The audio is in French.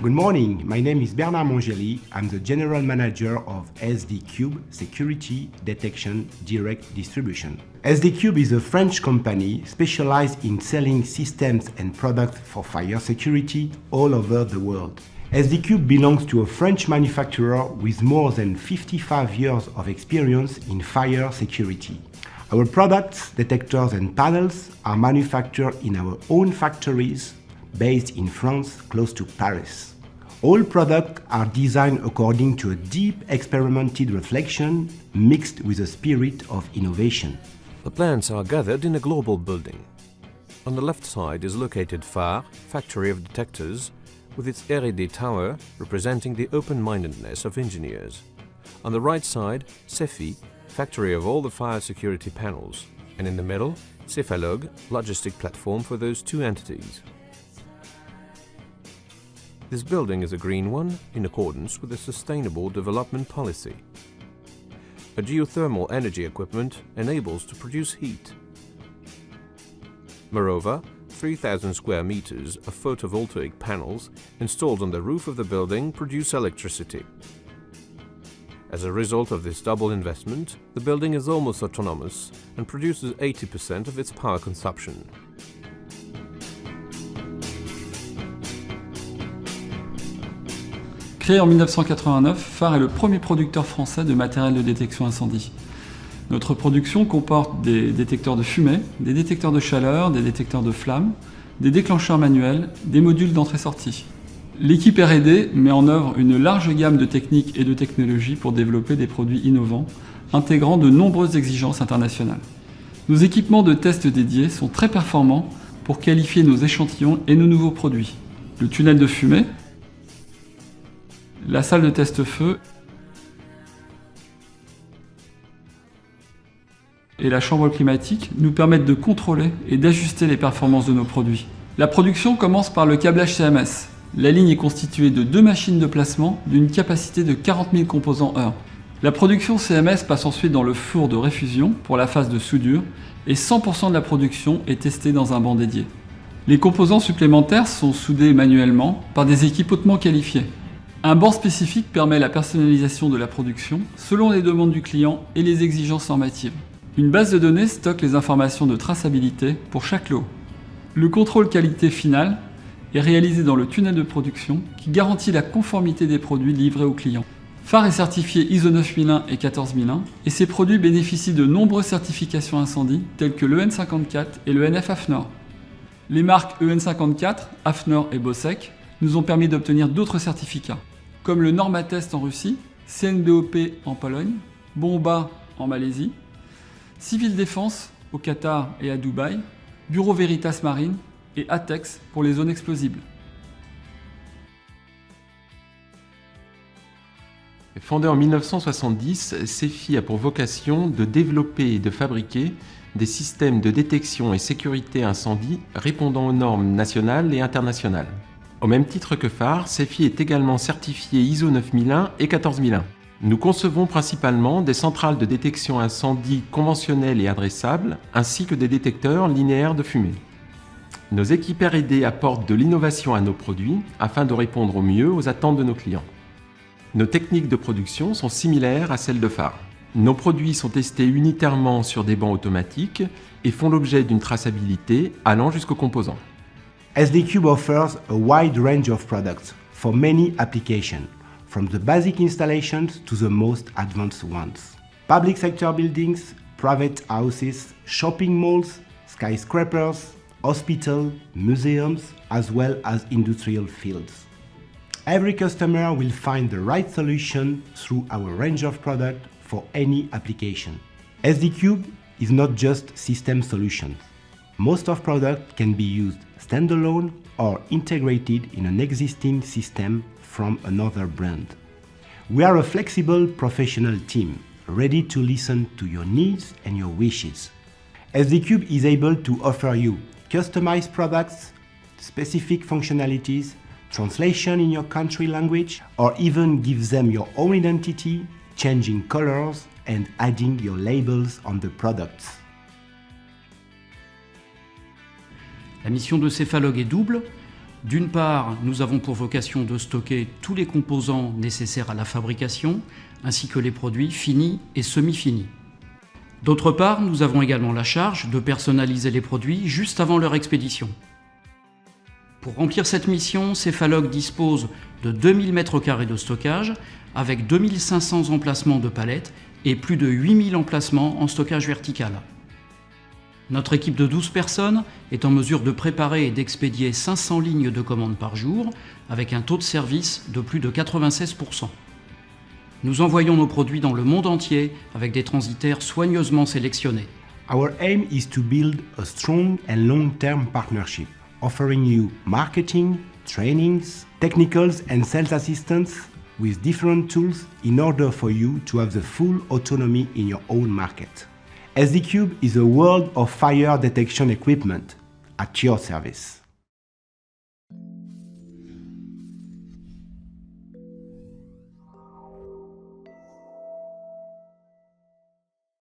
Good morning, my name is Bernard Mongeli. I'm the General Manager of SDCube Security Detection Direct Distribution. SDCube is a French company specialized in selling systems and products for fire security all over the world. SDCube belongs to a French manufacturer with more than 55 years of experience in fire security. Our products, detectors and panels are manufactured in our own factories based in France, close to Paris. All products are designed according to a deep experimented reflection mixed with a spirit of innovation. The plants are gathered in a global building. On the left side is located Phare, factory of detectors, with its R&D tower representing the open-mindedness of engineers. On the right side, CEFI, factory of all the fire security panels, and in the middle, Cefalog, logistic platform for those two entities. This building is a green one in accordance with the Sustainable Development Policy. A geothermal energy equipment enables to produce heat. Moreover, 3,000 square meters of photovoltaic panels installed on the roof of the building produce electricity. As a result of this double investment, the building is almost autonomous and produces 80% of its power consumption. Créé en 1989, Phare est le premier producteur français de matériel de détection incendie. Notre production comporte des détecteurs de fumée, des détecteurs de chaleur, des détecteurs de flammes, des déclencheurs manuels, des modules d'entrée-sortie. L'équipe R&D met en œuvre une large gamme de techniques et de technologies pour développer des produits innovants, intégrant de nombreuses exigences internationales. Nos équipements de test dédiés sont très performants pour qualifier nos échantillons et nos nouveaux produits. Le tunnel de fumée, la salle de test feu et la chambre climatique nous permettent de contrôler et d'ajuster les performances de nos produits. La production commence par le câblage CMS. La ligne est constituée de 2 machines de placement d'une capacité de 40 000 composants heure. La production CMS passe ensuite dans le four de réfusion pour la phase de soudure et 100% de la production est testée dans un banc dédié. Les composants supplémentaires sont soudés manuellement par des équipes hautement qualifiées. Un banc spécifique permet la personnalisation de la production selon les demandes du client et les exigences normatives. Une base de données stocke les informations de traçabilité pour chaque lot. Le contrôle qualité final est réalisé dans le tunnel de production qui garantit la conformité des produits livrés aux clients. Phare est certifié ISO 9001 et 14001 et ses produits bénéficient de nombreuses certifications incendie telles que l'EN54 et le NF AFNOR. Les marques EN54, AFNOR et Bosec nous ont permis d'obtenir d'autres certificats, comme le Normatest en Russie, CNBOP en Pologne, Bomba en Malaisie, Civil Défense au Qatar et à Dubaï, Bureau Veritas Marine et ATEX pour les zones explosibles. Fondé en 1970, CEFI a pour vocation de développer et de fabriquer des systèmes de détection et sécurité incendie répondant aux normes nationales et internationales. Au même titre que Phare, CEFI est également certifié ISO 9001 et 14001. Nous concevons principalement des centrales de détection incendie conventionnelles et adressables, ainsi que des détecteurs linéaires de fumée. Nos équipes R&D apportent de l'innovation à nos produits afin de répondre au mieux aux attentes de nos clients. Nos techniques de production sont similaires à celles de Phare. Nos produits sont testés unitairement sur des bancs automatiques et font l'objet d'une traçabilité allant jusqu'aux composants. SDCube offers a wide range of products for many applications, from the basic installations to the most advanced ones. Public sector buildings, private houses, shopping malls, skyscrapers, hospitals, museums, as well as industrial fields. Every customer will find the right solution through our range of products for any application. SDCube is not just system solutions. Most of products can be used standalone or integrated in an existing system from another brand. We are a flexible professional team, ready to listen to your needs and your wishes. SDCube is able to offer you customized products, specific functionalities, translation in your country language, or even give them your own identity, changing colors and adding your labels on the products. La mission de Cefalog est double. D'une part, nous avons pour vocation de stocker tous les composants nécessaires à la fabrication, ainsi que les produits finis et semi-finis. D'autre part, nous avons également la charge de personnaliser les produits juste avant leur expédition. Pour remplir cette mission, Cephalog dispose de 2000 m² de stockage, avec 2500 emplacements de palettes et plus de 8000 emplacements en stockage vertical. Notre équipe de 12 personnes est en mesure de préparer et d'expédier 500 lignes de commandes par jour, avec un taux de service de plus de 96%. Nous envoyons nos produits dans le monde entier avec des transitaires soigneusement sélectionnés. Our aim is to build a strong and long-term partnership, offering you marketing, trainings, technicals and sales assistance with different tools in order for you to have the full autonomy in your own market. SD Cube is a world of fire detection equipment at your service.